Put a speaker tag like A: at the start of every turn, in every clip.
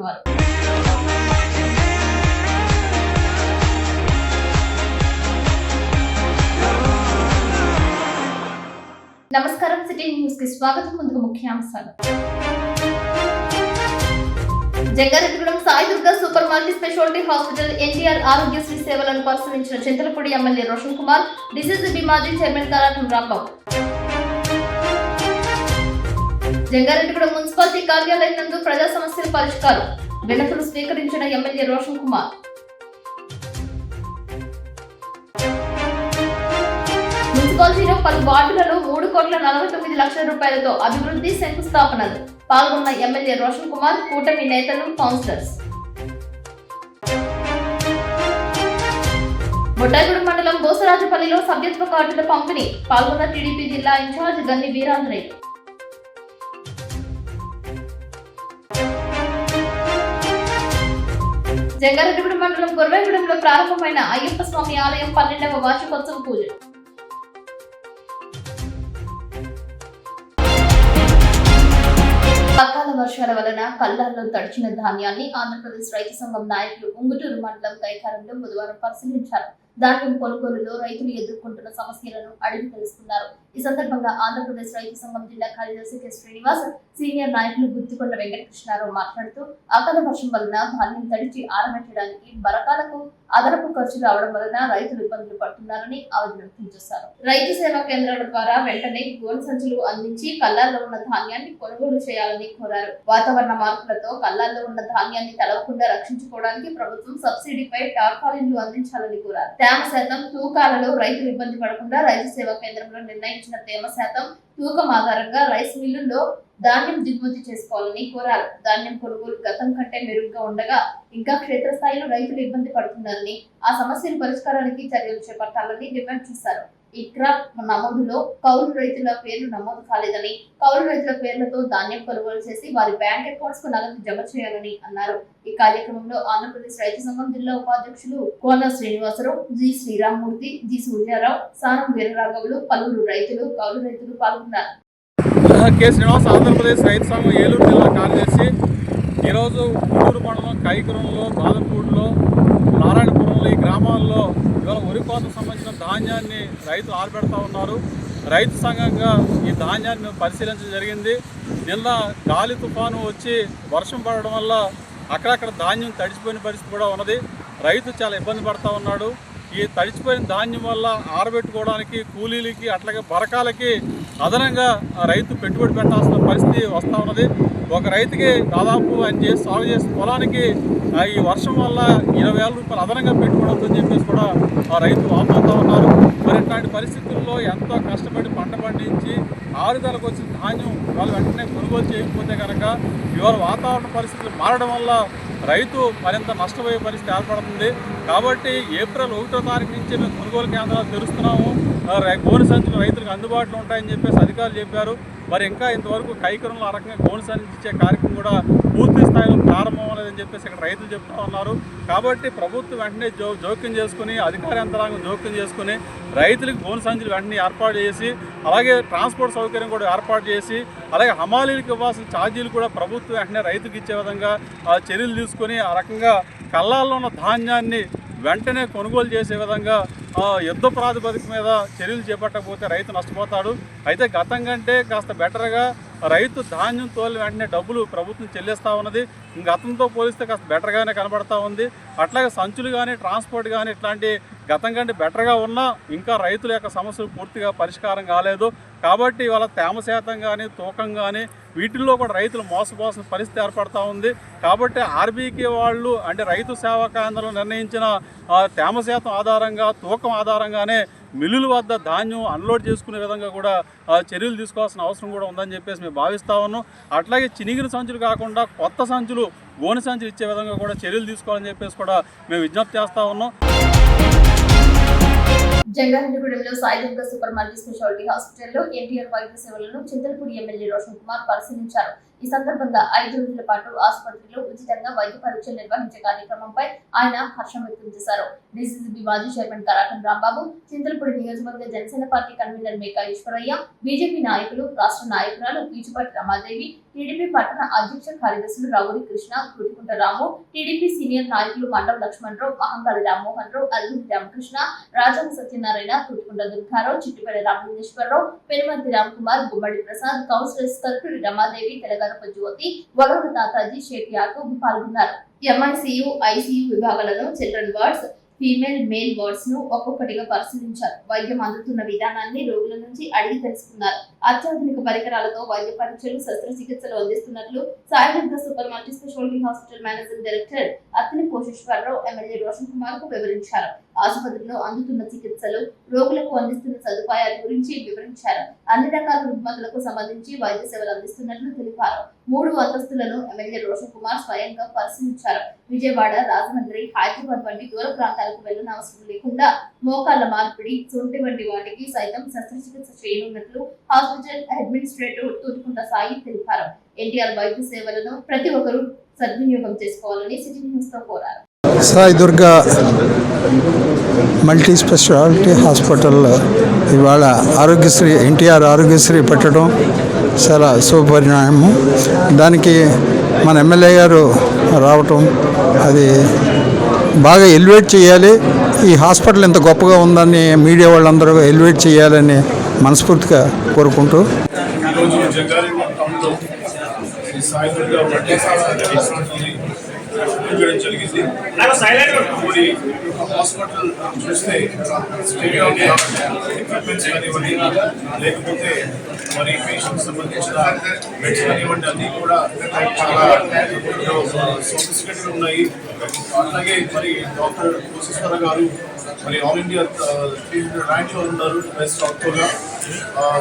A: పాల్గొన్నారు. నమస్కారం, city news కి స్వాగతం. ముందుగా ముఖ్యాంశాలు. Jangareddygudem Sai Durga super multi speciality hospital NTR Aarogyasri సేవలను పరిశీలించిన చింతలపూడి ఎమ్మెల్యే రోషన్ కుమార్, డిసిసిబి మాజీ చైర్మన్ తారాటం రాంబాబు. జంగారెడ్డిగూడెం మున్సిపాలిటీ కార్యాలయం నందు ప్రజా సమస్యల పరిష్కారం వినతులు స్వీకరించిన ఎమ్మెల్యే రోషన్ కుమార్. మున్సిపాలిటీలో పలు వార్డులలో 3,49,00,000 రూపాయలతో అభివృద్ధి శంకుస్థాపనలు పాల్గొన్న ఎమ్మెల్యే రోషన్ కుమార్, కూటమి నేతలు, కౌన్సిలర్స్. బొడ్డాయిగూడెం మండలం బోసరాజపల్లిలో సభ్యత్వ కార్డుల పంపిణీ పాల్గొన్న టీడీపీ జిల్లా ఇన్ఛార్జ్ గన్ని వీరాంజనేయులు. జంగారెడ్డిగూడెం మండలం గొర్వేగూడెంలో ప్రారంభమైన అయ్యప్ప స్వామి ఆలయం 12వ వార్షికోత్సవ పూజలు. అకాల వర్షాల వలన కల్లాల్లో తడిచిన ధాన్యాన్ని ఆంధ్రప్రదేశ్ రైతు సంఘం నాయకులు ఉంగుటూరు మండలం కైకారంలో బుధవారం పరిశీలించారు. ధాన్యం కొనుగోలులో రైతులు ఎదుర్కొంటున్న సమస్యలను అడిగి తెలుసుకున్నారు. ఈ సందర్భంగా ఆంధ్రప్రదేశ్ రైతు సంఘం జిల్లా కార్యదర్శి కె శ్రీనివాస్, సీనియర్ నాయకులు గుత్తికొండ వెంకటకృష్ణారావు మాట్లాడుతూ అకాల వర్షం వలన ధాన్యం తడిచి ఆరబెట్టడానికి బరకాలకు అదనపు ఖర్చు రావడం వలన రైతులు ఇబ్బందులు పడుతున్నారని ఆవేదన వ్యక్తం చేశారు. రైతు సేవా కేంద్రాల ద్వారా వెంటనే గోను సంచులు అందించి కల్లాల్లో ఉన్న ధాన్యాన్ని కొనుగోలు చేయాలని కోరారు. వాతావరణ మార్పులతో కల్లాల్లో ఉన్న ధాన్యాన్ని తడవకుండా రక్షించుకోవడానికి ప్రభుత్వం సబ్సిడీపై టార్పాలిన్లు అందించాలని కోరారు. తేమ శాతం తూకాలలో రైతులు ఇబ్బంది పడకుండా రైతు సేవా కేంద్రంలో నిర్ణయించిన తేమ శాతం తూకం ఆధారంగా రైస్ మిల్లుల్లో ధాన్యం దిగుమతి చేసుకోవాలని కోరారు. ధాన్యం కొనుగోలు గతం కంటే మెరుగ్గా ఉండగా ఇంకా క్షేత్రస్థాయిలో రైతులు ఇబ్బంది పడుతున్నారని, ఆ సమస్యల పరిష్కారానికి చర్యలు చేపట్టాలని డిమాండ్ చేశారు. ఇక్రా నమోదులో కౌలు రైతుల పేర్లు నమోదు కాలేదని, కౌలు రైతుల పేర్లతో ధాన్యం కొనుగోలు చేసి వారి బ్యాంక్ అకౌంట్స్ కు నగదు జమ చేయాలని అన్నారు. ఈ కార్యక్రమంలో ఆంధ్రప్రదేశ్ రైతు సంఘం జిల్లా ఉపాధ్యక్షులు కోన శ్రీనివాసరావు, జి శ్రీరామ్మూర్తి, జి సూర్యారావు, సానం వీరరాఘవులు, పలువురు రైతులు, కౌలు రైతులు పాల్గొన్నారు.
B: కె శ్రీనివాస్, ఆంధ్రప్రదేశ్ రైతు సంఘం ఏలూరు జిల్లా కార్యదర్శి. ఈరోజు గుంటూరు మండలం కైకురంలో, బాదపూడిలో, నారాయణపురంలో ఈ గ్రామాల్లో ఇవాళ వరి కోతకు సంబంధించిన ధాన్యాన్ని రైతులు ఆరబెడతా ఉన్నారు. రైతు సంఘంగా ఈ ధాన్యాన్ని మేము పరిశీలించడం జరిగింది. నిన్న గాలి తుఫాను వచ్చి వర్షం పడడం వల్ల అక్కడక్కడ ధాన్యం తడిచిపోయిన పరిస్థితి కూడా ఉన్నది. రైతు చాలా ఇబ్బంది పడుతూ ఉన్నాడు. ఈ తడిచిపోయిన ధాన్యం వల్ల ఆరబెట్టుకోవడానికి కూలీలకి అట్లాగే బరకాలకి అదనంగా రైతు పెట్టుబడి పెట్టాల్సిన పరిస్థితి వస్తూ ఉన్నది. ఒక రైతుకి దాదాపు ఆయన సాగు చేసిన పొలానికి ఈ వర్షం వల్ల 20,000 రూపాయలు అదనంగా పెట్టుబడి అవుతుందని చెప్పేసి కూడా ఆ రైతు వాపోతూ ఉన్నారు. మరి ఇట్లాంటి పరిస్థితుల్లో ఎంతో కష్టపడి పంట పండించి ఆరుదలకు వచ్చిన ధాన్యం వాళ్ళు వెంటనే కొనుగోలు చేయకపోతే కనుక ఇవాళ వాతావరణ పరిస్థితులు మారడం వల్ల రైతు మరింత నష్టపోయే పరిస్థితి ఏర్పడుతుంది. కాబట్టి ఏప్రిల్ 1వ తారీఖు నుంచి మేము కొనుగోలు కేంద్రాలు తెరుస్తున్నాము, గోను సంచులు రైతులకు అందుబాటులో ఉంటాయని చెప్పేసి అధికారులు చెప్పారు. మరి ఇంకా ఇంతవరకు కైకరంలో ఆ రకంగా గోను సంచి ఇచ్చే కార్యక్రమం కూడా పూర్తి స్థాయిలో ప్రారంభం అవ్వలేదని చెప్పేసి ఇక్కడ రైతులు చెప్తూ ఉన్నారు. కాబట్టి ప్రభుత్వం వెంటనే జోక్యం చేసుకుని, అధికార యంత్రాంగం జోక్యం చేసుకుని రైతులకు గోను సంచులు వెంటనే ఏర్పాటు చేసి, అలాగే ట్రాన్స్పోర్ట్ సౌకర్యం కూడా ఏర్పాటు చేసి, అలాగే హమాలీలకు ఇవ్వాల్సిన ఛార్జీలు కూడా ప్రభుత్వం వెంటనే రైతుకు ఇచ్చే విధంగా చర్యలు తీసుకొని ఆ రకంగా కల్లాల్లో ఉన్న ధాన్యాన్ని వెంటనే కొనుగోలు చేసే విధంగా యుద్ధ ప్రాతిపదిక మీద చర్యలు చేపట్టకపోతే రైతు నష్టపోతాడు. అయితే గతం కంటే కాస్త బెటర్గా రైతు ధాన్యం తోలి వెంటనే డబ్బులు ప్రభుత్వం చెల్లిస్తూ ఉన్నది. గతంతో పోలిస్తే కాస్త బెటర్గానే కనబడతా ఉంది. అట్లాగే సంచులు కానీ ట్రాన్స్పోర్ట్ కానీ ఇట్లాంటి గతం కంటే బెటర్గా ఉన్నా ఇంకా రైతుల యొక్క సమస్యలు పూర్తిగా పరిష్కారం కాలేదు. కాబట్టి ఇవాళ తేమ శాతం కానీ తూకం కానీ వీటిల్లో కూడా రైతులు మోసపోసిన పరిస్థితి ఏర్పడతా ఉంది. కాబట్టి ఆర్బీకే వాళ్ళు అంటే రైతు సేవా కేంద్రంలో నిర్ణయించిన తేమ శాతం ఆధారంగా, తూకం ఆధారంగానే మిల్లుల వద్ద ధాన్యం అన్లోడ్ చేసుకునే విధంగా కూడా చర్యలు తీసుకోవాల్సిన అవసరం కూడా ఉందని చెప్పేసి మేము భావిస్తా ఉన్నాం. అట్లాగే చినిగిన సంచులు కాకుండా కొత్త సంచులు, గోనె సంచులు ఇచ్చే విధంగా కూడా చర్యలు తీసుకోవాలని చెప్పేసి కూడా మేము విజ్ఞప్తి చేస్తూ ఉన్నాం.
A: జంగారెడ్డిగూడెంలో Sai Durga super multi speciality హాస్పిటల్లో ఎన్టీఆర్ వైద్య సేవలను చింతలపూడి ఎమ్మెల్యే రోషన్ కుమార్ పరిశీలించారు. ఈ ఈ సందర్భంగా 5 రోజుల పాటు ఆసుపత్రిలో ఉచితంగా వైద్య పరీక్షలు నిర్వహించే కార్యక్రమంపై ఆయన హర్షం వ్యక్తం చేశారు. డిసిసిబి మాజీ చైర్మన్ కరాకం రాంబాబు, చింతలపూడి నియోజకవర్గ Janasena party convener Meka Eswaraiah, BJP నాయకులు, రాష్ట్ర నాయకురాలు పీచుపాటి రమాదేవి, టీడీపీ పట్టణ అధ్యక్ష కార్యదర్శులు రావుడి కృష్ణ, గుడికుంట రాము, టీడీపీ సీనియర్ నాయకులు మండవ లక్ష్మణరావు, మహంగాళి రామ్మోహన్ రావు, అల్లుడి రామకృష్ణ, రాజాల సత్యనారాయణ, తుట్టుకుంట దుర్గారావు, చిట్టిపల్లి రామలింగేశ్వరరావు, పెనుమర్తి రామ్కుమార్, గుమ్మడి ప్రసాద్, కౌన్సిలర్స్ కల్పూరి రమాదేవి, తెలంగాణ జ్యోతి, వగల తాతాజీ, షేక్ యాకూబ్ పాల్గొన్నారు. ఎంఐసియు, ఐసియు విభాగాలను children wards, female male wards ను ఒక్కొక్కటిగా పరిశీలించారు. వైద్యం అందుతున్న విధానాన్ని రోగుల నుంచి అడిగి తెలుసుకున్నారు. అత్యాధునిక పరికరాలతో వైద్య పరీక్షలు, శస్త్రచికిత్సలు అందిస్తున్నట్లు Saidurga super multi speciality hospital managing director Attini Koseswararao MLA Roshan Kumar కు వివరించారు. ఆసుపత్రిలో అందుతున్న చికిత్సలు, రోగులకు అందిస్తున్న సదుపాయాల గురించి వివరించారు. అన్ని రకాల రుగ్మతలకు సంబంధించి వైద్య సేవలు అందిస్తున్నట్లు తెలిపారు. 3 అంతస్తులను ఎమ్మెల్యే రోషన్ కుమార్ స్వయంగా పరిశీలించారు. విజయవాడ, రాజమండ్రి, హైదరాబాద్ వంటి దూర ప్రాంతాలకు వెళ్లిన అవసరం లేకుండా మోకాళ్ల మార్పిడి, సొంటి వంటి వాటికి సైతం శస్త్రచికిత్స చేయనున్నట్లు హాస్పిటల్ అడ్మినిస్ట్రేటివ్ తూర్పుకుంట సాయి తెలిపారు. ఎన్టీఆర్ వైద్య సేవలను ప్రతి ఒక్కరూ సద్వినియోగం చేసుకోవాలని సిటీ న్యూస్ తో కోరారు.
C: Sai Durga multi speciality hospital ఇవాళ ఆరోగ్యశ్రీ ఎన్టీఆర్ ఆరోగ్యశ్రీ పెట్టడం చాలా శుభపరిణామము. దానికి మన ఎమ్మెల్యే గారు రావటం అది బాగా ఎలివేట్ చేయాలి. ఈ హాస్పిటల్ ఎంత గొప్పగా ఉందని మీడియా వాళ్ళందరూ ఎలివేట్ చేయాలని మనస్ఫూర్తిగా కోరుకుంటూ
D: జరిగింది. హాస్పిటల్ చూస్తే స్టేట్ ఆఫ్ ఎక్విప్మెంట్స్ కానివ్వండి, లేకపోతే మరి పేషెంట్స్ సంబంధించిన బెడ్స్ కానివ్వండి, అన్నీ కూడా చాలా సోఫిస్టికేటెడ్ ఉన్నాయి. అట్లాగే మరి డాక్టర్ కోశేశ్వర గారు మరి ఆల్ ఇండియా 300 ర్యాంక్లో ఉన్నారు బెస్ట్ డాక్టర్గా.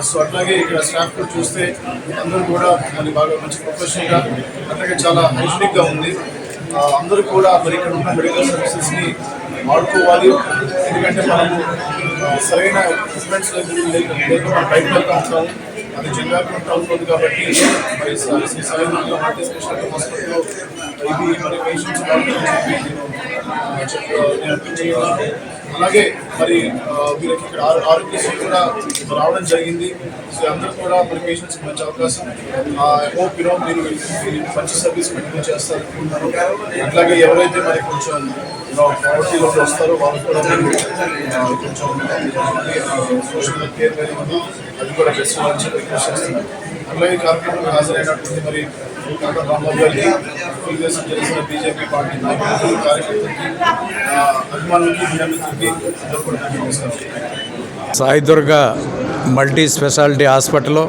D: సో అట్లాగే ఇక్కడ స్టాఫ్ కూడా చూస్తే అందరూ కూడా మరి బాగా మంచి ప్రొఫెషనల్గా, అట్లాగే చాలా హైజీనిక్గా ఉంది. అందరూ కూడా మరి ఇక్కడ ఉన్న మెడికల్ సర్వీసెస్ని వాడుకోవాలి. ఎందుకంటే మనము సరైన ఎక్విప్మెంట్స్ లేకుండా బయట వెళ్తూ ఉంటాము. అది జిల్లాకు టౌన్ ఉంది కాబట్టి మరి సాయిదుర్గ మల్టీ స్పెషాలిటీ హాస్పిటల్లో ఇది మరి పేషెంట్స్ చెప్పి అలాగే మరి వీళ్ళకి ఇక్కడ ఆరోగ్యశ్రీ కూడా రావడం జరిగింది. సో అందరూ కూడా మరి పేషెంట్స్ మంచి అవకాశం. హోప్ మీరు మంచి సర్వీస్ కంటిన్యూ చేస్తారనుకుంటున్నారు. అట్లాగే ఎవరైతే మరి కొంచెం పావర్టీలో వస్తారో వాళ్ళు కూడా కొంచెం సోషల్ కేర్ కలిగి అది కూడా బెస్ట్ మంచి రిక్వెస్ట్ చేస్తున్నారు. అట్లాగే కార్యక్రమంలో హాజరైనటువంటి మరి రాంబాబు గారికి, తెలుగుదేశం జనసేన బీజేపీ పార్టీ నాయకులకి, కార్యకర్తలకి, అభిమానులకి, విద్యార్థులకి అందరూ కూడా నమస్కారం.
E: Sai Durga multi speciality hospital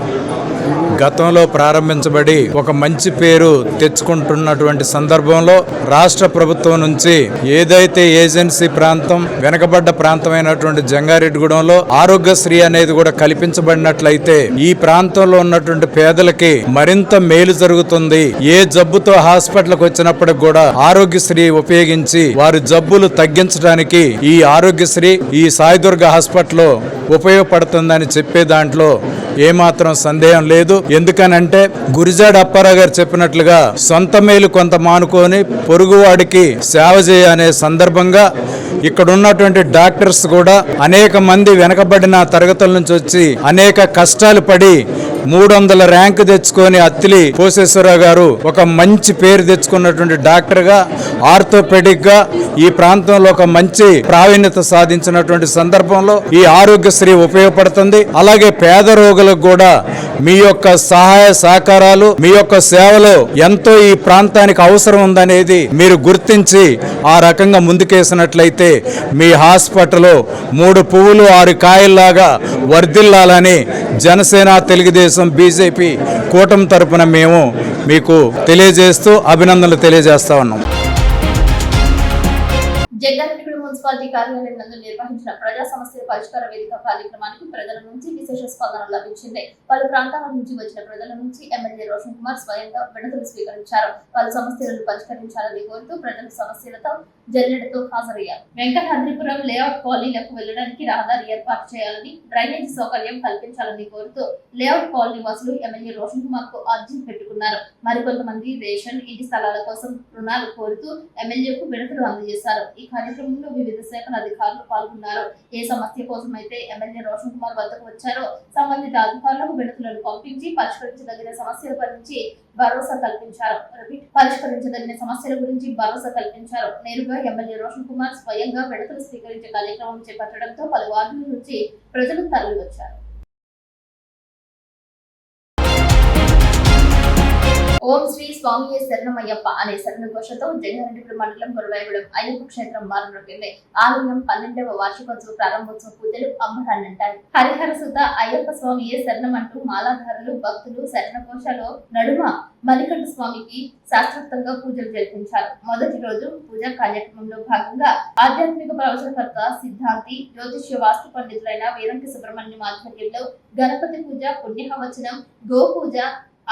E: గతంలో ప్రారంభించబడి ఒక మంచి పేరు తెచ్చుకుంటున్నటువంటి సందర్భంలో రాష్ట్ర ప్రభుత్వం నుంచి ఏదైతే ఏజెన్సీ ప్రాంతం, వెనకబడ్డ ప్రాంతమైనటువంటి జంగారెడ్డిగూడెంలో ఆరోగ్యశ్రీ అనేది కూడా కల్పించబడినట్లయితే ఈ ప్రాంతంలో ఉన్నటువంటి పేదలకి మరింత మేలు జరుగుతుంది. ఏ జబ్బుతో హాస్పిటల్కి వచ్చినప్పటికి కూడా ఆరోగ్యశ్రీ ఉపయోగించి వారి జబ్బులు తగ్గించడానికి ఈ ఆరోగ్యశ్రీ ఈ సాయి దుర్గా హాస్పిటల్ ఉపయోగపడుతుందని చెప్పే దాంట్లో ఏమాత్రం సందేహం లేదు. ఎందుకనంటే గురిజాడ అప్పారావు గారు చెప్పినట్లుగా సొంత మేలు కొంత మానుకొని పొరుగువాడికి సేవ చేయనే సందర్భంగా ఇక్కడ ఉన్నటువంటి డాక్టర్స్ కూడా అనేక మంది వెనకబడిన తరగతుల నుంచి వచ్చి అనేక కష్టాలు పడి 300 ర్యాంకు తెచ్చుకొని అత్తిలి కోశేశ్వరరావు గారు ఒక మంచి పేరు తెచ్చుకున్నటువంటి డాక్టర్గా, ఆర్థోపెడిక్గా ఈ ప్రాంతంలో ఒక మంచి ప్రావీణ్యత సాధించినటువంటి సందర్భంలో ఈ ఆరోగ్యశ్రీ ఉపయోగపడుతుంది. అలాగే పేద రోగులకు కూడా మీ యొక్క సహాయ సహకారాలు, మీ యొక్క సేవలు ఎంతో ఈ ప్రాంతానికి అవసరం ఉందనేది మీరు గుర్తించి ఆ రకంగా ముందుకేసినట్లయితే మీ హాస్పిటల్ 3 పువ్వులు 6 కాయల్లాగా వర్ధిల్లాలని జనసేన, తెలుగుదేశం, బీజేపీ కూటమి తరపున మేము మీకు తెలియజేస్తూ అభినందనలు తెలియజేస్తా ఉన్నాం.
A: జగన్ మున్సిపాలిటీ కార్యాలయం నందు నిర్వహించిన ప్రజా సమస్యల పరిష్కార వేదిక కార్యక్రమానికి ప్రజల నుంచి విశేష స్పందన లభించింది. పలు ప్రాంతాల నుంచి వచ్చిన ప్రజల నుంచి ఎమ్మెల్యే రోషన్ కుమార్ స్వయంగా వినతులు స్వీకరించారు. పలు సమస్యలను పరిష్కరించాలని కోరుతూ ప్రజల సమస్యలతో జల్లెడతో హాజరయ్యారు. వెంకటాద్రిపురం లేఅవుట్ కాలనీలకు వెళ్లడానికి రహదారి ఏర్పాటు చేయాలని, డ్రైనేజీ సౌకర్యం కల్పించాలని కోరుతూ లేఅవుట్ కాలనీ వాసులు ఎమ్మెల్యే రోషన్ కుమార్ కు అర్జీ పెట్టుకున్నారు. మరికొంతమంది రేషన్, ఇంటి స్థలాల కోసం రుణాలు కోరుతూ ఎమ్మెల్యేకు వినతులు అందజేశారు. ఈ కార్యక్రమంలో వివిధ శాఖల అధికారులు పాల్గొన్నారు. ఏ సమస్య కోసమైతే ఎమ్మెల్యే రోషన్ కుమార్ వద్దకు వచ్చారో సంబంధిత అధికారులకు వినతులను పంపించి పరిష్కరించదగిన సమస్యల గురించి భరోసా కల్పించారు. నేరుగా ఎమ్మెల్యే రోషన్ కుమార్ స్వయంగా వినతులు స్వీకరించే కార్యక్రమం చేపట్టడంతో పలు వార్డుల నుంచి ప్రజలు తరలివచ్చారు. ఓం శ్రీ స్వామియే శరణమయ్యప్ప అనే శరణ ఘోషతో జంగారెడ్డిపల్లి మండలం గురవాయగూడెం అయ్యప్ప క్షేత్రం మారుమోగింది. ఆలయం 12వ వార్షికోత్సవ ప్రారంభోత్సవ పూజలు అంబరాన్నంటాయి. హరిహర సుత అయ్యప్ప స్వామియే శరణమంటూ మాలాధారులు, భక్తులు శరణ ఘోషలో నడుమ మణికంఠ స్వామికి శాస్త్రోక్తంగా పూజలు జరిపించారు. మొదటి రోజు పూజా కార్యక్రమంలో భాగంగా ఆధ్యాత్మిక ప్రవచనకర్త, సిద్ధాంతి, జ్యోతిష్య వాస్తు పండితులైన వీరంకి సుబ్రహ్మణ్యం ఆధ్వర్యంలో గణపతి పూజ, పుణ్యహవచనం, గో పూజ,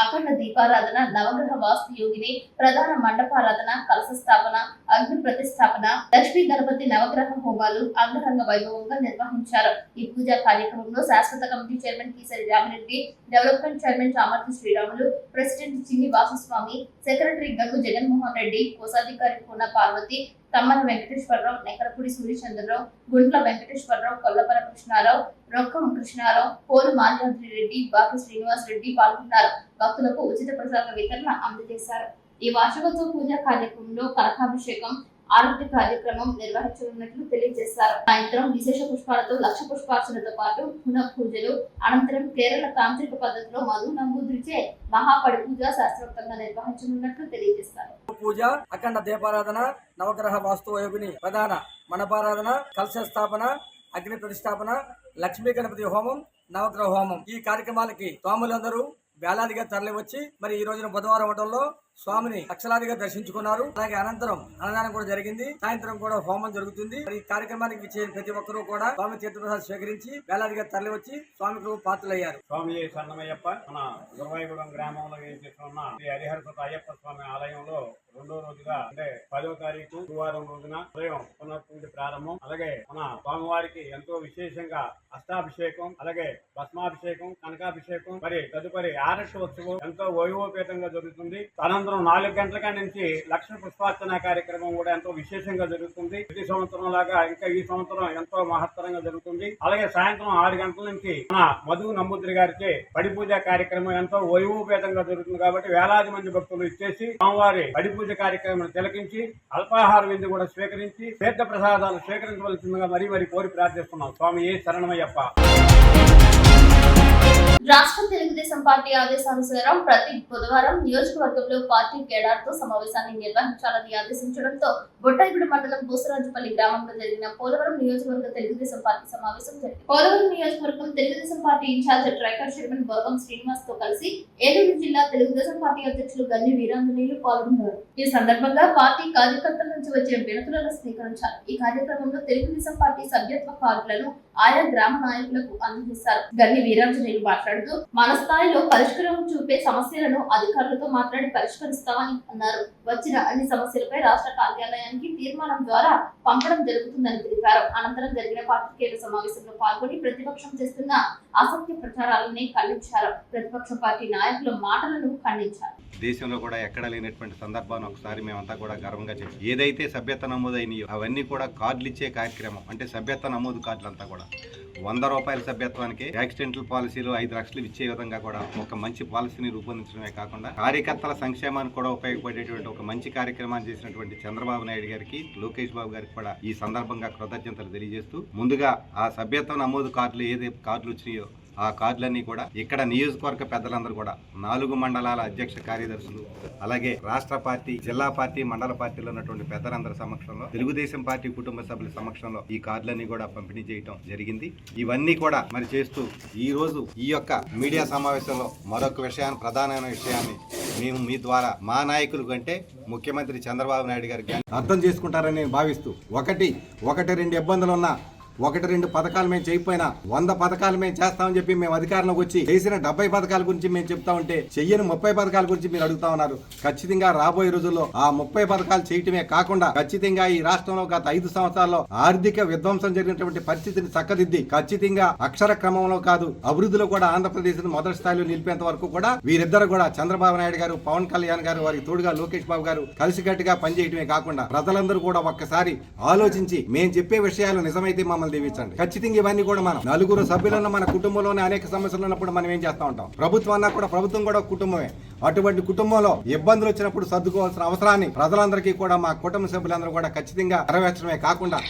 A: అఖండ దీపారాధన, నవగ్రహ వాస్తు యోగిని, ప్రధాన మండపారాధన, కలశ స్థాపన, అగ్ని ప్రతిష్టాపన, లక్ష్మీ గణపతి నవగ్రహ హోమాలు అంగరంగ వైభవంగా నిర్వహించారు. ఈ పూజా కార్యక్రమంలో శాశ్వత committee chairman Keesari Ramireddy, development chairman Chamarthi Sriramulu, president చిన్ని వాసుస్వామి, సెక్రటరీ గంగు జగన్మోహన్ రెడ్డి, కోశాధికారి పూర్ణ పార్వతి, తమ్మన వెంకటేశ్వరరావు, నెకరపూడి సూర్యచంద్రరావు, గుంట్ల వెంకటేశ్వరరావు, కొల్లపర కృష్ణారావు, రొక్కం కృష్ణారావు, పోలు మాల్యాద్రి రెడ్డి, బాకి శ్రీనివాస్ రెడ్డి పాల్గొన్నారు. భక్తులకు ఉచిత ప్రసాద వితరణ అందజేశారు. ఈ వార్షికోత్సవ పూజా కార్యక్రమంలో కనకాభిషేకం, ఆరోగ్య కార్యక్రమం నిర్వహించనున్నట్లు తెలియజేశారు. సాయంత్రం విశేష పుష్పాలతో లక్ష పుష్పార్చనతో పాటు పునః పూజలు, అనంతరం కేరళ తాంత్రిక పద్ధతిలో మధు నంబూద్రిచే మహాపడి పూజ శాస్త్రోక్తంగా నిర్వహించనున్నట్లు తెలియజేశారు.
F: పూజ, అఖండ దీపారాధన, నవగ్రహ వాస్తు యోగిని ప్రధాన మండపారాధన, కలశ స్థాపన, అగ్ని ప్రతిష్టాపన, లక్ష్మీ గణపతి హోమం, నవగ్రహ హోమం. ఈ కార్యక్రమాలకి స్వాములందరూ వేలాదిగా తరలి వచ్చి మరి ఈ రోజున బుధవారం అవడంలో స్వామిని లక్షలాదిగా దర్శించుకున్నారు. అలాగే అనంతరం అన్నదానం కూడా జరిగింది. సాయంత్రం కూడా హోమం జరుగుతుంది. మరి ఈ కార్యక్రమానికి ప్రతి ఒక్కరూ కూడా స్వామి తీర్థప్రసాద్ స్వీకరించి వేలాదిగా తరలి వచ్చి స్వామికి పాత్రలయ్యారు.
G: స్వామి శరణమయ్యప్ప మన గురవాయగూడెం గ్రామంలో ఉన్న శ్రీ హరిహర సుత అయ్యప్ప స్వామి ఆలయంలో రెండో రోజుగా అంటే 10వ తారీఖు గురువారం రోజున ఉదయం పునఃపూజ ప్రారంభం. అలాగే మన స్వామివారికి ఎంతో విశేషంగా అష్టాభిషేకం, అలాగే భస్మాభిషేకం, కనకాభిషేకం, మరి తదుపరి ఆరక్ష ఉత్సవం ఎంతో వైభవపేతంగా జరుగుతుంది. అనంతరం 4 గంటల నుంచి లక్ష పుష్పార్చన కార్యక్రమం కూడా ఎంతో విశేషంగా జరుగుతుంది. ప్రతి సంవత్సరం లాగా ఇంకా ఈ సంవత్సరం ఎంతో మహత్తరంగా జరుగుతుంది. అలాగే సాయంత్రం 6 గంటల నుంచి మన మధు నంబూద్రి గారిచే పడి పూజ కార్యక్రమం ఎంతో వైభవపేతంగా జరుగుతుంది. కాబట్టి వేలాది మంది భక్తులు ఇచ్చేసి స్వామివారి పడి పూజ కార్యక్రమం తిలకించి అల్పాహార విందు కూడా స్వీకరించి తీర్థ ప్రసాదాలు స్వీకరించవలసిందిగా మరీ కోరి ప్రార్థిస్తున్నాం. స్వామి శరణమయ్యప్ప.
A: రాష్ట్ర తెలుగుదేశం పార్టీ ఆదేశానుసారం ప్రతి బుధవారం నియోజకవర్గంలో పార్టీ కేడర్తో సమావేశాన్ని నిర్వహించాలని ఆదేశించడంతో బొట్టాయిగూడ మండలం బూసరాజుపల్లి గ్రామంలో జరిగిన పోలవరం నియోజకవర్గ తెలుగుదేశం పార్టీ సమావేశం జరిగింది. పోలవరం నియోజకవర్గం Telugudesam party incharge TRICOR chairman Boragam Srinivas తో కలిసి ఏలూరు జిల్లా తెలుగుదేశం పార్టీ అధ్యక్షులు గన్ని వీరాంజనేయులు పాల్గొన్నారు. ఈ సందర్భంగా పార్టీ కార్యకర్తల నుంచి వచ్చే వినతులను స్వీకరించారు. ఈ కార్యక్రమంలో తెలుగుదేశం పార్టీ సభ్యత్వ కార్డులను ఆయా గ్రామ నాయకులకు అందజేశారు. గన్ని వీరాంజనేయులు మాట్లాడుతూ మన స్థాయిలో పరిష్కారం చూపే సమస్యలను అధికారులతో మాట్లాడి పరిష్కరిస్తామని అన్నారు. వచ్చిన అన్ని సమస్యలపై రాష్ట్ర కార్యాలయానికి తీర్మానం ద్వారా పంపడం జరుగుతుందని తెలిపారు. అనంతరం జరిగిన పాత్రికేయుల సమావేశంలో పాల్గొని ప్రతిపక్షం చేస్తున్న అసత్య ప్రచారాలని ఖండించారు. ప్రతిపక్ష పార్టీ నాయకుల మాటలను ఖండించారు.
H: దేశంలో కూడా ఎక్కడ లేనటువంటి సందర్భాన్ని ఒకసారి మేమంతా కూడా గర్వంగా చెప్పాం. ఏదైతే సభ్యత నమోదైనయో అవన్నీ కూడా కార్డులు ఇచ్చే కార్యక్రమం అంటే సభ్యత నమోదు కార్డులు అంతా కూడా 100 రూపాయల సభ్యత్వానికి యాక్సిడెంటల్ పాలసీలు 5 లక్షలు ఇచ్చే విధంగా కూడా ఒక మంచి పాలసీని రూపొందించడమే కాకుండా కార్యకర్తల సంక్షేమానికి కూడా ఉపయోగపడేటువంటి ఒక మంచి కార్యక్రమాన్ని చేసినటువంటి చంద్రబాబు నాయుడు గారికి, లోకేష్ బాబు గారికి కూడా ఈ సందర్భంగా కృతజ్ఞతలు తెలియజేస్తూ ముందుగా ఆ సభ్యత్వ నమోదు కార్డులు ఏదైతే కార్డులు వచ్చినాయో ఆ కార్డులన్నీ కూడా ఇక్కడ నియోజకవర్గ పెద్దలందరూ కూడా 4 మండలాల అధ్యక్ష కార్యదర్శులు, అలాగే రాష్ట్ర పార్టీ, జిల్లా పార్టీ, మండల పార్టీలో ఉన్నటువంటి పెద్దలందరి సమక్షంలో, తెలుగుదేశం పార్టీ కుటుంబ సభ్యుల సమక్షంలో ఈ కార్డులన్నీ కూడా పంపిణీ చేయడం జరిగింది. ఇవన్నీ కూడా మరి చేస్తూ ఈ రోజు ఈ యొక్క మీడియా సమావేశంలో మరొక ప్రధానమైన విషయాన్ని మేము మీ ద్వారా మా నాయకులు కంటే ముఖ్యమంత్రి చంద్రబాబు నాయుడు గారికి అర్థం చేసుకుంటారని నేను భావిస్తూ ఒకటి రెండు ఇబ్బందులు ఉన్నా 1-2 పథకాలు మేము చేయకపోయినా 100 పథకాలు మేము చేస్తామని చెప్పి మేము అధికారంలోకి వచ్చి చేసిన 70 పథకాల గురించి మేము చెప్తా ఉంటే చెయ్యని 30 పథకాల గురించి మీరు అడుగుతా ఉన్నారు. ఖచ్చితంగా రాబోయే రోజుల్లో ఆ 30 పథకాలు చేయటమే కాకుండా ఖచ్చితంగా ఈ రాష్ట్రంలో గత 5 సంవత్సరాల్లో ఆర్థిక విధ్వంసం జరిగినటువంటి పరిస్థితిని చక్కదిద్ది ఖచ్చితంగా అక్షర క్రమంలో కాదు అభివృద్ధిలో కూడా ఆంధ్రప్రదేశ్ మొదటి స్థాయిలో నిలిపేంత వరకు కూడా వీరిద్దరు కూడా చంద్రబాబు నాయుడు గారు, పవన్ కళ్యాణ్ గారు, వారికి తోడుగా లోకేష్ బాబు గారు కలిసికట్టుగా పనిచేయటమే కాకుండా ప్రజలందరూ కూడా ఒక్కసారి ఆలోచించి మేము చెప్పే విషయాలు నిజమైతే మమ్మల్ని దీవించండి. ఖచ్చితంగా ఇవన్నీ కూడా మనం 4 సభ్యులున్న మన కుటుంబంలోనే అనేక సమస్యలు ఉన్నప్పుడు మనం ఏం చేస్తూ ఉంటాం. ప్రభుత్వం అన్నా కూడా ప్రభుత్వం కూడా కుటుంబమే. అటువంటి కుటుంబంలో ఇబ్బందులు వచ్చినప్పుడు సర్దుకోవాల్సిన అవసరాన్ని ప్రజలందరికీ కూడా మా కుటుంబ సభ్యులందరూ కూడా ఖచ్చితంగా నెరవేర్చడమే కాకుండా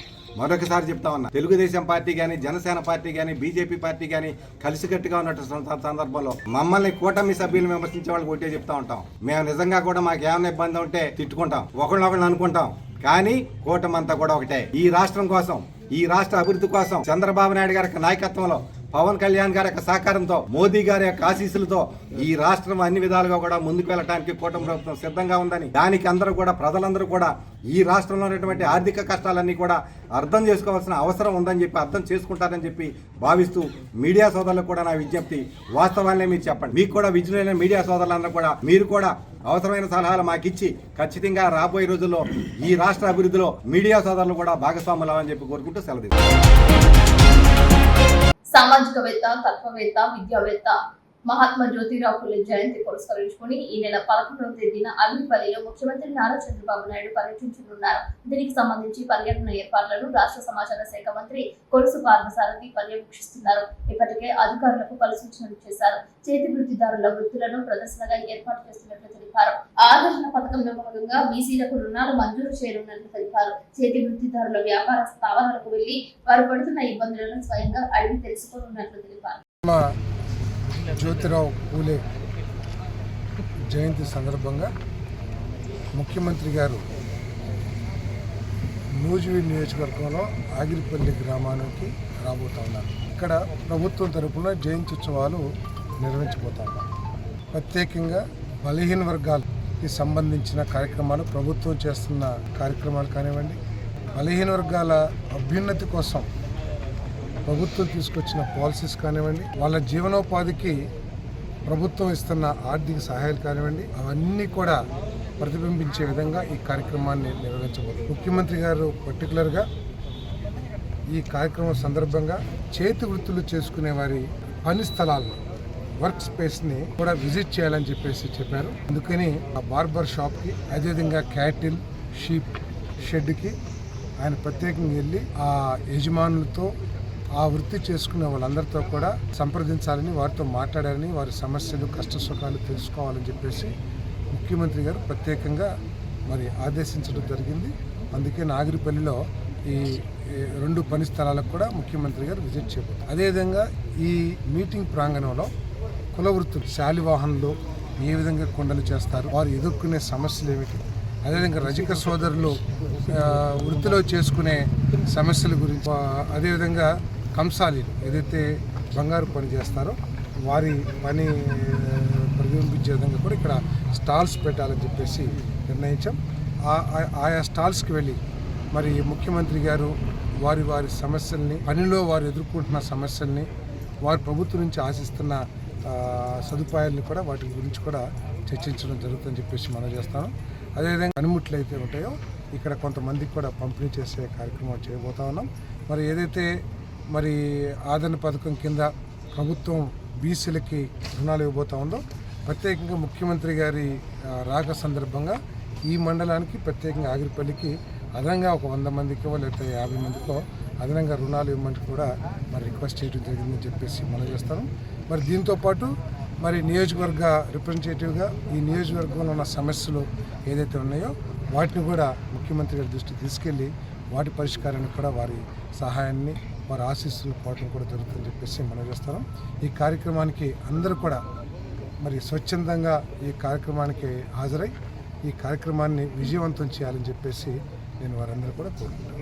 H: మరొకసారి చెప్తా ఉన్నా, తెలుగుదేశం పార్టీ గాని, జనసేన పార్టీ గాని, బీజేపీ పార్టీ గాని కలిసికట్టుగా ఉన్నటువంటి సందర్భంలో మమ్మల్ని కూటమి సభ్యులు విమర్శించే వాళ్ళకి ఒకటే చెప్తా ఉంటాం. మేము నిజంగా కూడా మాకు ఏమైనా ఇబ్బంది ఉంటే తిట్టుకుంటాం, ఒకళ్ళనొకళ్ళు అనుకుంటాం. కానీ కూటమి అంతా కూడా ఒకటే. ఈ రాష్ట్రం కోసం, ఈ రాష్ట్ర అభివృద్ధి కోసం చంద్రబాబు నాయుడు గారి నాయకత్వంలో, పవన్ కళ్యాణ్ గారి యొక్క సహకారంతో, మోదీ గారి యొక్క ఆశీస్సులతో ఈ రాష్ట్రం అన్ని విధాలుగా కూడా ముందుకు వెళ్ళడానికి కూటమి ప్రభుత్వం సిద్ధంగా ఉందని, దానికి అందరూ కూడా ప్రజలందరూ కూడా ఈ రాష్ట్రంలో ఉన్నటువంటి ఆర్థిక కష్టాలన్నీ కూడా అర్థం చేసుకోవాల్సిన అవసరం ఉందని చెప్పి అర్థం చేసుకుంటారని చెప్పి భావిస్తూ మీడియా సోదరులకు కూడా నా విజ్ఞప్తి, వాస్తవాలనే మీరు చెప్పండి. మీకు కూడా విజ్ఞులైన మీడియా సోదరులందరూ కూడా మీరు కూడా అవసరమైన సలహాలు మాకు ఇచ్చి ఖచ్చితంగా రాబోయే రోజుల్లో ఈ రాష్ట్ర అభివృద్ధిలో మీడియా సోదరులు కూడా భాగస్వాములు అని చెప్పి కోరుకుంటూ సెలవు
A: సామాజికవేత్త, తత్వవేత్త, విద్యావేత్త మహాత్మా జ్యోతిరావు ఫులే జయంతి పురస్కరించుకుని ఈ నెల 11వ తేదీన అగ్నిపల్లిలో ముఖ్యమంత్రి నారా చంద్రబాబు నాయుడు పర్యటించనున్నారు. దీనికి సంబంధించి పర్యటన ఏర్పాట్లను రాష్ట్ర సమాచార శాఖ మంత్రి కొలుసు పార్థసారథి పర్యవేక్షిస్తున్నారు. ఇప్పటికే అధికారులకు పలు సూచనలు చేశారు. చేతి వృత్తిదారుల వృత్తులను ప్రదర్శనగా ఏర్పాటు చేస్తున్నట్లు తెలిపారు. ఆదరణ పథకంలో భాగంగా బీసీలకు రుణాలు మంజూరు చేయనున్నట్లు తెలిపారు. చేతి వృత్తిదారుల వ్యాపార స్థావరాలకు వెళ్లి వారు పడుతున్న ఇబ్బందులను స్వయంగా అడిగి తెలుసుకోనున్నట్లు తెలిపారు.
I: జ్యోతిరావు పూలే జయంతి సందర్భంగా ముఖ్యమంత్రి గారు నూజివీడు నియోజకవర్గంలో ఆగిరిపల్లి గ్రామానికి రాబోతా ఉన్నారు. ఇక్కడ ప్రభుత్వం తరఫున జయంతి ఉత్సవాలు నిర్వహించబోతా ఉన్నారు. ప్రత్యేకంగా బలహీన వర్గాలకి సంబంధించిన కార్యక్రమాలు, ప్రభుత్వం చేస్తున్న కార్యక్రమాలు కానివ్వండి, బలహీన వర్గాల అభ్యున్నతి కోసం ప్రభుత్వం తీసుకొచ్చిన పాలసీస్ కానివ్వండి, వాళ్ళ జీవనోపాధికి ప్రభుత్వం ఇస్తున్న ఆర్థిక సహాయాలు కానివ్వండి, అవన్నీ కూడా ప్రతిబింబించే విధంగా ఈ కార్యక్రమాన్ని నిర్వహించబోతున్నారు. ముఖ్యమంత్రి గారు పర్టికులర్గా ఈ కార్యక్రమం సందర్భంగా చేతి వృత్తులు చేసుకునే వారి పని స్థలాలను, వర్క్ స్పేస్ని కూడా విజిట్ చేయాలని చెప్పారు. అందుకని ఆ బార్బర్ షాప్కి, అదేవిధంగా క్యాటిల్, షీప్ షెడ్కి ఆయన ప్రత్యేకంగా వెళ్ళి ఆ యజమానులతో, ఆ వృత్తి చేసుకునే వాళ్ళందరితో కూడా సంప్రదించాలని, వారితో మాట్లాడాలని, వారి సమస్యలు, కష్ట సుఖాలు తెలుసుకోవాలని చెప్పేసి ముఖ్యమంత్రి గారు ప్రత్యేకంగా మరి ఆదేశించడం జరిగింది. అందుకే నాగిరిపల్లిలో ఈ 2 పని స్థలాలకు కూడా ముఖ్యమంత్రి గారు విజిట్ చేయబోతారు. అదేవిధంగా ఈ మీటింగ్ ప్రాంగణంలో కుల వృత్తులు, శాలివాహనులు ఏ విధంగా కొండలు చేస్తారు, వారు ఎదుర్కొనే సమస్యలు ఏమిటి, అదేవిధంగా రజక సోదరులు వృత్తిలో చేసుకునే సమస్యల గురించి, అదేవిధంగా కంసాలీలు ఏదైతే బంగారు పని చేస్తారో వారి పని ప్రతిబింబించే విధంగా కూడా ఇక్కడ స్టాల్స్ పెట్టాలని చెప్పేసి నిర్ణయించాం. ఆయా స్టాల్స్కి వెళ్ళి మరి ముఖ్యమంత్రి గారు వారి సమస్యల్ని, పనిలో వారు ఎదుర్కొంటున్న సమస్యల్ని, వారి ప్రభుత్వం నుంచి ఆశిస్తున్న సదుపాయాలను కూడా, వాటి గురించి కూడా చర్చించడం జరుగుతుందని చెప్పేసి మనం చేస్తాను. అదేవిధంగా పనిముట్లు అయితే ఉంటాయో ఇక్కడ కొంతమందికి కూడా పంపిణీ చేసే కార్యక్రమం చేయబోతా ఉన్నాం. మరి ఏదైతే మరి ఆదరణ పథకం కింద ప్రభుత్వం బీసీలకి రుణాలు ఇవ్వబోతా ఉందో, ప్రత్యేకంగా ముఖ్యమంత్రి గారి రాక సందర్భంగా ఈ మండలానికి, ప్రత్యేకంగా ఆగిరిపల్లికి అదనంగా ఒక 100 మందికో లేకపోతే 50 మందికో అదనంగా రుణాలు ఇవ్వమని కూడా మరి రిక్వెస్ట్ చేయడం జరిగిందని చెప్పేసి మనం చేస్తాను. మరి దీంతోపాటు మరి నియోజకవర్గ రిప్రజెంటేటివ్గా ఈ నియోజకవర్గంలో ఉన్న సమస్యలు ఏదైతే ఉన్నాయో వాటిని కూడా ముఖ్యమంత్రి గారి దృష్టికి తీసుకెళ్ళి వాటి పరిష్కారానికి కూడా వారి సహాయాన్ని, వారి ఆశీస్సులు పోవటం కూడా జరుగుతుందని చెప్పేసి మనం చేస్తాను. ఈ కార్యక్రమానికి అందరూ కూడా మరి స్వచ్ఛందంగా ఈ కార్యక్రమానికి హాజరై ఈ కార్యక్రమాన్ని విజయవంతం చేయాలని చెప్పేసి నేను వారందరూ కూడా కోరుకుంటున్నాను.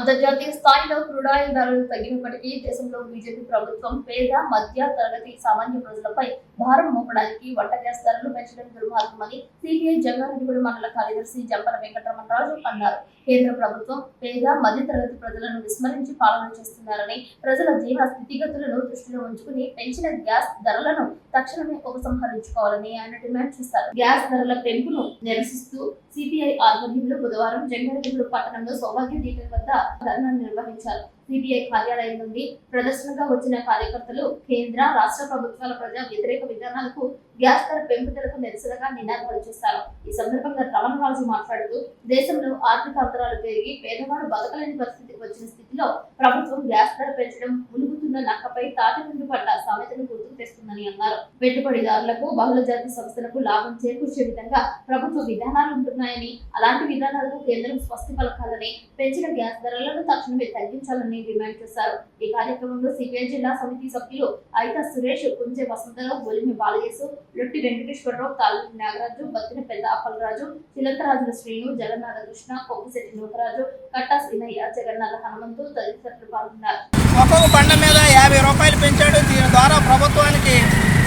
A: అంతర్జాతీయ స్థాయిలో క్రూడాయిల్ ధరలు తగ్గినప్పటికీ దేశంలో బీజేపీ ప్రభుత్వం పేద మధ్య తరగతి సామాన్య ప్రజలపై భారం మోపడానికి వంట గ్యాస్ ధరలు పెంచడం దుర్మార్గమని సిపిఐ జంగారెడ్డిగూడెం మండల కార్యదర్శి జంపన వెంకటరమణరాజు అన్నారు. కేంద్ర ప్రభుత్వం పేద మధ్య తరగతి ప్రజలను విస్మరించి పాలన చేస్తున్నారని, ప్రజల జీవన స్థితిగతులను దృష్టిలో ఉంచుకుని పెంచిన గ్యాస్ ధరలను తక్షణమే ఉపసంహరించుకోవాలని ఆయన డిమాండ్ చేశారు. గ్యాస్ ధరల పెంపును నిరసిస్తూ సిపిఐ ఆధ్వర్యంలో బుధవారం జంగారెడ్డిగూడెం పట్టణంలో సౌభాగ్య థియేటర్ వద్ద ధర్నా నిర్వహించారు. సిపిఐ కార్యాలయం నుండి ప్రదర్శనగా వచ్చిన కార్యకర్తలు కేంద్ర రాష్ట్ర ప్రభుత్వాల ప్రజా వ్యతిరేక విధానాలకు గ్యాస్ ధర పెంపుదలకు నిరసనగా నినాదాలు చేశారు. ఈ సందర్భంగా రమణరాజు మాట్లాడుతూ దేశంలో ఆర్థిక అంతరాలు పెరిగి పేదవాడు బతకలేని పరిస్థితికి వచ్చిన స్థితిలో ప్రభుత్వం గ్యాస్ ధర పెంచడం ములుగుతున్న నక్కపై తాటి ముందు పడ్డ సామెతను గుర్తుకు తెస్తుందని అన్నారు. పెట్టుబడిదారులకు బహుళ జాతి సంస్థలకు లాభం చేకూర్చే విధంగా ప్రభుత్వ విధానాలు ఉంటున్నాయని, అలాంటి విధానాలకు కేంద్రం స్వస్తి పలకాలని, పెంచిన గ్యాస్ ధరలను తక్షణమే తగ్గించాలని డిమాండ్ చేశారు. ఈ కార్యక్రమంలో సిపిఐ జిల్లా సమితి సభ్యులు ఐతా సురేష్, కుంజే వసంతరావు, బొలిమి బాలయేసు, లొట్టి వెంకటేశ్వరరావు, తాలూరి నాగరాజు, బత్తిన పెద్ద అప్పలరాజు, చిలంతరాజుల శ్రీను, జగన్నాథ కృష్ణ, కొప్పుశెట్టి నూకరాజు, కట్టా శ్రీనయ్య, జగన్నాథ హనుమంతు తదితరులు పాల్గొన్నారు.
J: ఒక్కొక్క బండ మీద 50 రూపాయలు పెంచాడు. దీని ద్వారా ప్రభుత్వానికి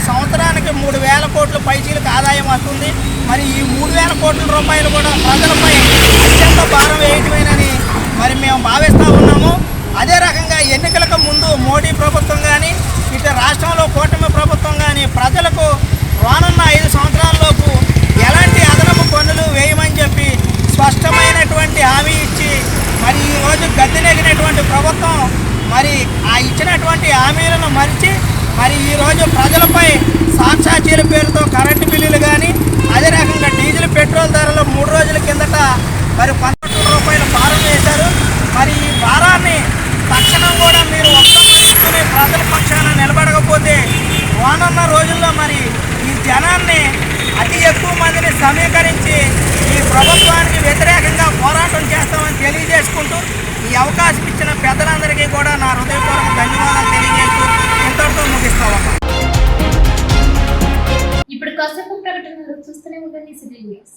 J: సంవత్సరానికి 3,000 కోట్ల పైచీలకు ఆదాయం వస్తుంది. మరి ఈ 3,000 కోట్ల రూపాయలు కూడా ప్రజలపై అత్యంత భారం వేయటమేనని మరి మేము భావిస్తూ ఉన్నాము. అదే రకంగా ఎన్నికలకు ముందు మోడీ ప్రభుత్వం కానీ, ఇటు రాష్ట్రంలో కూటమి ప్రభుత్వం కానీ ప్రజలకు రానున్న 5 సంవత్సరాల్లోపు ఎలాంటి అదనపు పన్నులు వేయమని చెప్పి స్పష్టమైనటువంటి హామీ ఇచ్చి మరి ఈరోజు గద్దెనెగినటువంటి ప్రభుత్వం మరి ఆ ఇచ్చినటువంటి హామీలను మరిచి మరి ఈరోజు ప్రజలపై సాక్షాచీల పేరుతో కరెంటు బిల్లులు కానీ, అదే రకంగా డీజిల్ పెట్రోల్ ధరలు 3 రోజుల కిందట మరి 12 రూపాయల భారం వేశారు. మరి ఈ భారాన్ని తక్షణం కూడా మీరు ఉపసంహరించుకుని ప్రజల పక్షాన నిలబడకపోతే రానున్న రోజుల్లో మరి ఈ జనాన్ని అతి ఎక్కువ మందిని సమీకరించి ఈ ప్రభుత్వానికి వ్యతిరేకంగా పోరాటం చేస్తామని తెలియజేసుకుంటూ ఈ అవకాశం ఇచ్చిన పెద్దలందరికీ కూడా నా హృదయపూర్వక ధన్యవాదాలు తెలియజేస్తూ ఇంతటితో ముగిస్తామమ్మా.
A: ఇప్పుడు కాసేపు ప్రకటనలు చూస్తూనే ఉండండి city news.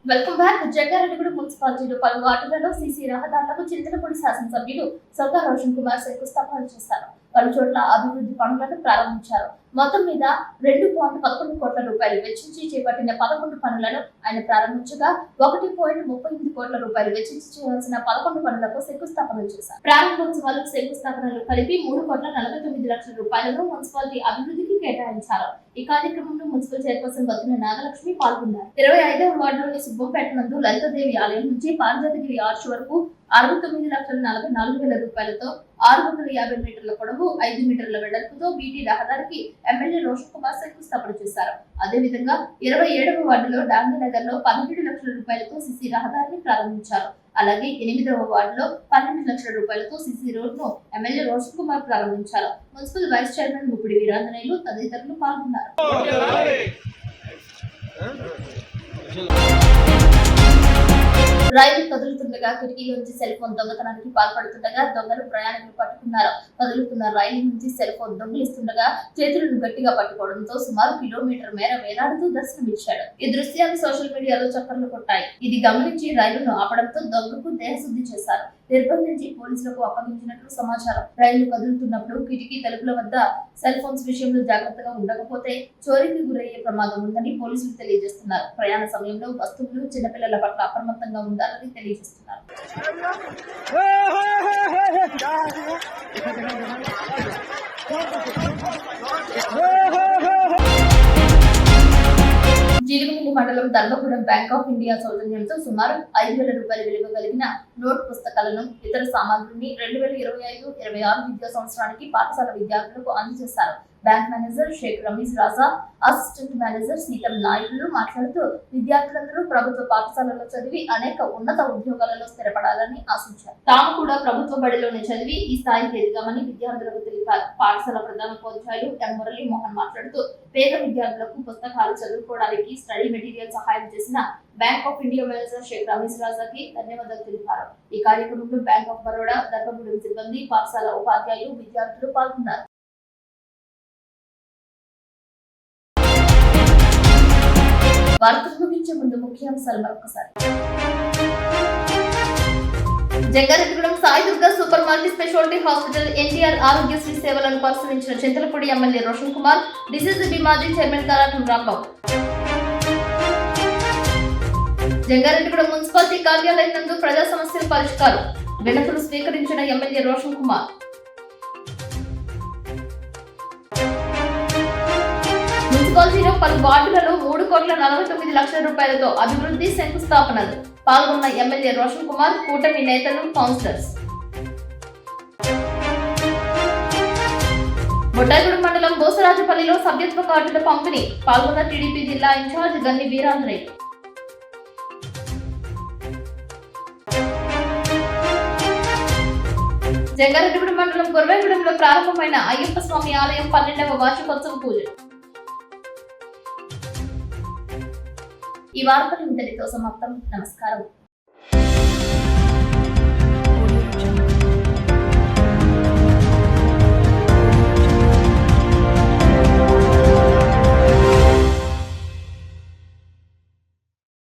A: Welcome back. Jangareddygudem మున్సిపాలిటీలో పలు వార్డులలో సీసీ రహదారులకు చింతలపూడి శాసనసభ్యులు సౌగా రోషన్ కుమార్ శంకుస్థాపన చేశారు. పలు చోట్ల అభివృద్ధి పనులను ప్రారంభించారు. మొత్తం మీద 2.11 కోట్ల రూపాయలు వెచ్చించి చేపట్టిన 11 పనులను ఆయన ప్రారంభించగా 1.38 కోట్ల రూపాయలు వెచ్చించి చేయాల్సిన 11 పనులకు శంకుస్థాపన చేశారు. ప్రారంభోత్సవాలకు శంకుస్థాపనలు కలిపి 3,49,00,000 రూపాయలను మున్సిపాలిటీ అభివృద్ధికి కేటాయించారు. ఈ కార్యక్రమంలో మున్సిపల్ చైర్పర్సన్ బత్తిన నాగలక్ష్మి పాల్గొన్నారు. 25వ వార్డులోని సుబ్బంపేట నందు లలితాదేవి ఆలయం నుంచి పారిజాతగిరి ఆర్చ్ వరకు 69,44,000 రూపాయలతో 650 మీటర్ల పొడవు, 5 మీటర్ల వెడల్పుతో బీటీ రహదారికి ఎమ్మెల్యే రోషన్ కుమార్ శంకుస్థాపన చేశారు. అదేవిధంగా 27వ వార్డులో డాంగనగర్ లో 17 లక్షల రూపాయలతో సిసి రహదారిని ప్రారంభించారు. అలాగే 8వ వార్డులో 12 లక్షల రూపాయలతో సిసి రోడ్ ను ఎమ్మెల్యే రోషన్ కుమార్ ప్రారంభించారు. Municipal vice chairman Muppidi Veeranjaneyulu తదితరులు పాల్గొన్నారు. రైలు కదులుతుండగా కిటికీలోంచి సెల్ ఫోన్ దొంగతనానికి పాల్పడుతుండగా దొంగలు ప్రయాణికులు పట్టుకున్నారు. కదులుతున్న రైలు నుంచి సెల్ ఫోన్ దొంగిలిస్తుండగా చేతులను గట్టిగా పట్టుకోవడంతో సుమారు కిలోమీటర్ మేర వేలాడుతూ దర్శనమిచ్చాడు. ఈ దృశ్యాలు సోషల్ మీడియాలో చక్కర్లు కొట్టాయి. ఇది గమనించి రైలును ఆపడంతో దొంగకు దేహశుద్ధి చేశారు. నిర్బంధించి పోలీసులకు అప్పగించినట్లు సమాచారం. రైలు కదులుతున్నప్పుడు కిటికీ తలుపుల వద్ద సెల్ ఫోన్స్ విషయంలో జాగ్రత్తగా ఉండకపోతే చోరీకి గురయ్యే ప్రమాదం ఉందని పోలీసులు తెలియజేస్తున్నారు. ప్రయాణ సమయంలో వస్తువులు, చిన్నపిల్లల పట్ల అప్రమత్తంగా ఉండాలని తెలియజేస్తున్నారు. జీలిమిల్లి మండలం దర్భగూడెం బ్యాంక్ ఆఫ్ ఇండియా సౌజన్యంతో సుమారు 5,000 రూపాయల విలువ కలిగిన నోట్ పుస్తకాలను, ఇతర సామాగ్రిని 2025-26 విద్యా సంవత్సరానికి పాఠశాల విద్యార్థులకు అందజేశారు. బ్యాంక్ మేనేజర్ షేక్ రమీజ్ రాజా, అసిస్టెంట్ మేనేజర్ సీతం నాయకులు మాట్లాడుతూ విద్యార్థులందరూ ప్రభుత్వ పాఠశాలలో చదివి అనేక ఉన్నత ఉద్యోగాలలో స్థిరపడాలని ఆశించారు. తాము కూడా ప్రభుత్వ బడిలోనే చదివి ఈ స్థాయికి ఎదిగామని విద్యార్థులకు తెలిపారు. పాఠశాల ప్రధానోపాధ్యాయులు ఎం మురళీ మోహన్ మాట్లాడుతూ పేద విద్యార్థులకు పుస్తకాలు చదువుకోవడానికి స్టడీ మెటీరియల్ సహాయం చేసిన Bank of India manager Shaik Rameez రాజాకి ధన్యవాదాలు తెలిపారు. ఈ కార్యక్రమంలో బ్యాంక్ ఆఫ్ బరోడా, దర్భగూడెం సిబ్బంది, పాఠశాల ఉపాధ్యాయులు, విద్యార్థులు పాల్గొన్నారు. వార్తలు ముగించే ముందు ముఖ్యాంశాలు మరొకసారి. Jangareddygudem Sai Durga super multi speciality hospital NTR Aarogyasri సేవలను పరిశీలించిన చింతలపూడి ఎమ్మెల్యే రోషన్ కుమార్, డిసిసిబి మాజీ చైర్మన్ కరాటం రాంబాబు. జంగారెడ్డిగూడెం మున్సిపాలిటీ కార్యాలయం నందు ప్రజా సమస్యల పరిష్కారం, వినతులు స్వీకరించిన ఎమ్మెల్యే రోషన్ కుమార్. మున్సిపాలిటీలో పలు వార్డులలో 3,49,00,000 రూపాయలతో అభివృద్ధి శంకుస్థాపనలు, పాల్గొన్న ఎమ్మెల్యే రోషన్ కుమార్, కూటమి నేతలు, కౌన్సిలర్స్. బొట్టాయిగూడెం మండలం బోసరాజపల్లిలో సభ్యత్వ కార్డుల పంపిణీ, పాల్గొన్న టీడీపీ జిల్లా ఇన్ఛార్జ్ గన్ని వీరాంజనేయులు. జంగారెడ్డిగూడెం మండలం కొరవేగూడెంలో ప్రారంభమైన అయ్యప్ప స్వామి ఆలయం 12వ వార్షికోత్సవ పూజ. ఈ వార్తలు ఇంతటితో సమాప్తం. నమస్కారం.